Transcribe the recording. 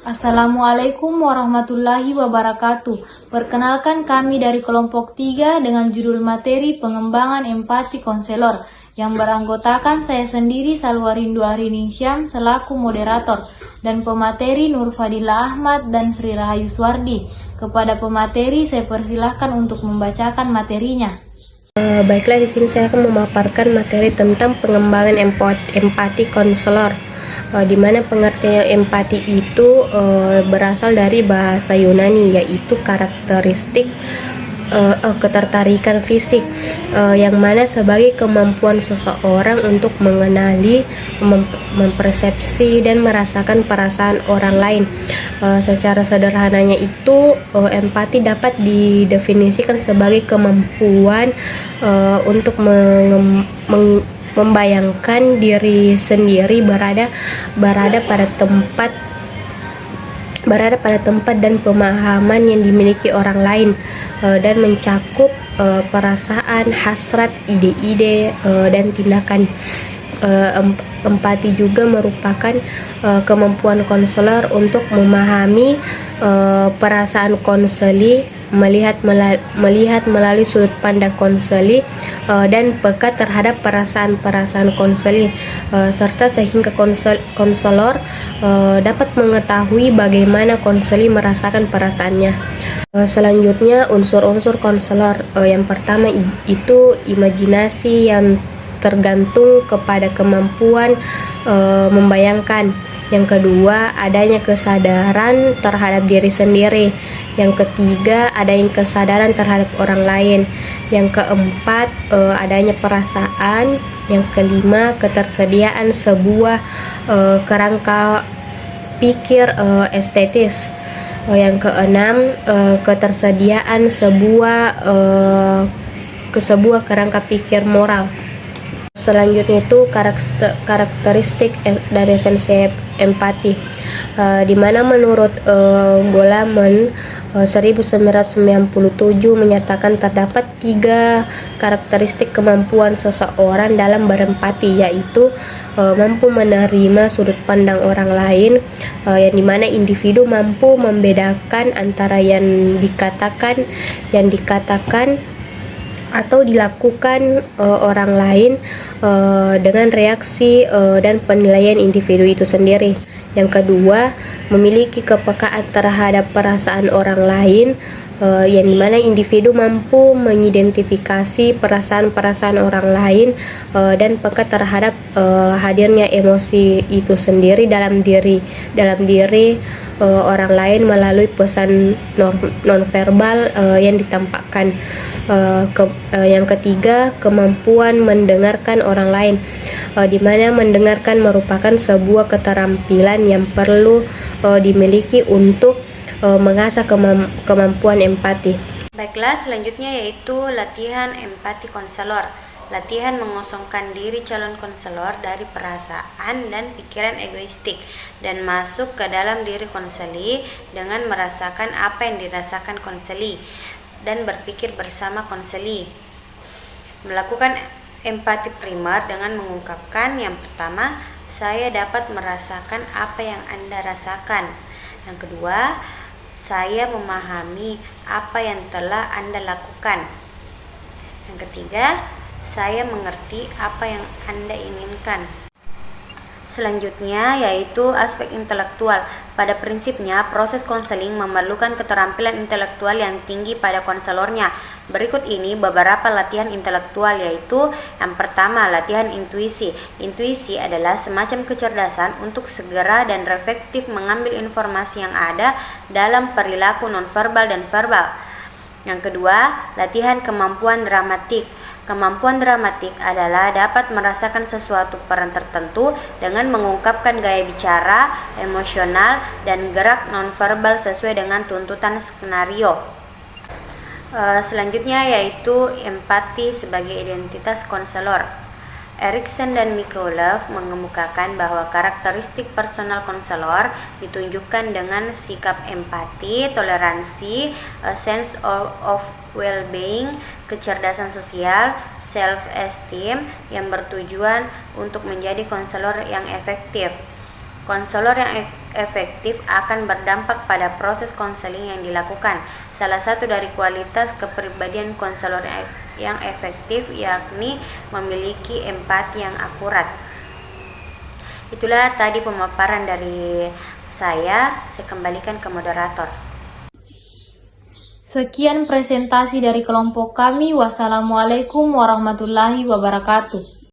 Assalamualaikum warahmatullahi wabarakatuh. Perkenalkan kami dari kelompok 3 dengan judul materi pengembangan empati konselor yang beranggotakan saya sendiri Salwarindu Arinisyam selaku moderator dan pemateri Nur Fadila Ahmad dan Sri Rahayu Swardi. Kepada pemateri saya persilahkan untuk membacakan materinya. Baiklah, di sini saya akan memaparkan materi tentang pengembangan empati konselor. Di mana pengertian empati itu berasal dari bahasa Yunani, yaitu karakteristik ketertarikan fisik, yang mana sebagai kemampuan seseorang untuk mengenali, mempersepsi dan merasakan perasaan orang lain. Secara sederhananya itu, empati dapat didefinisikan sebagai kemampuan untuk membayangkan diri sendiri berada pada tempat dan pemahaman yang dimiliki orang lain, dan mencakup perasaan, hasrat, ide-ide, dan tindakan. Empati juga merupakan kemampuan konselor untuk memahami perasaan konseli, melihat melalui sudut pandang konseli, dan peka terhadap perasaan-perasaan konseli, serta sehingga konselor dapat mengetahui bagaimana konseli merasakan perasaannya. Selanjutnya, unsur-unsur konselor. Yang pertama itu imajinasi yang tergantung kepada kemampuan membayangkan. Yang kedua, adanya kesadaran terhadap diri sendiri. Yang ketiga, adanya kesadaran terhadap orang lain. Yang keempat, adanya perasaan. Yang kelima, ketersediaan sebuah kerangka pikir estetis. Yang keenam, ketersediaan sebuah kerangka pikir moral. Selanjutnya itu karakteristik dan esensi empati, di mana menurut Goleman 1997 menyatakan terdapat 3 karakteristik kemampuan seseorang dalam berempati, yaitu mampu menerima sudut pandang orang lain, yang dimana individu mampu membedakan antara yang dikatakan atau dilakukan orang lain dengan reaksi dan penilaian individu itu sendiri. Yang kedua, memiliki kepekaan terhadap perasaan orang lain, yang dimana individu mampu mengidentifikasi perasaan-perasaan orang lain dan peka terhadap hadirnya emosi itu sendiri dalam diri orang lain melalui pesan nonverbal yang ditampakkan. Yang ketiga, kemampuan mendengarkan orang lain, di mana mendengarkan merupakan sebuah keterampilan yang perlu dimiliki untuk mengasah kemampuan empati. Baiklah, selanjutnya yaitu latihan empati konselor. Latihan mengosongkan diri calon konselor dari perasaan dan pikiran egoistik dan masuk ke dalam diri konseli dengan merasakan apa yang dirasakan konseli dan berpikir bersama konseli. Melakukan empati primer dengan mengungkapkan, yang pertama, saya dapat merasakan apa yang Anda rasakan. Yang kedua, saya memahami apa yang telah Anda lakukan. Yang ketiga, saya mengerti apa yang Anda inginkan. Selanjutnya yaitu aspek intelektual. Pada prinsipnya, proses konseling memerlukan keterampilan intelektual yang tinggi pada konselornya. Berikut ini beberapa latihan intelektual, yaitu yang pertama, latihan intuisi. Intuisi adalah semacam kecerdasan untuk segera dan reflektif mengambil informasi yang ada dalam perilaku nonverbal dan verbal. Yang kedua, latihan kemampuan dramatik. Kemampuan dramatik adalah dapat merasakan sesuatu peran tertentu dengan mengungkapkan gaya bicara, emosional, dan gerak nonverbal sesuai dengan tuntutan skenario. Selanjutnya yaitu empati sebagai identitas konselor. Erikson dan Mikolev mengemukakan bahwa karakteristik personal konselor ditunjukkan dengan sikap empati, toleransi, a sense of well-being, kecerdasan sosial, self-esteem yang bertujuan untuk menjadi konselor yang efektif. Konselor yang efektif akan berdampak pada proses konseling yang dilakukan. Salah satu dari kualitas kepribadian konselor yang efektif yakni memiliki empati yang akurat. Itulah tadi pemaparan dari saya kembalikan ke moderator. Sekian presentasi dari kelompok kami. Wassalamualaikum warahmatullahi wabarakatuh.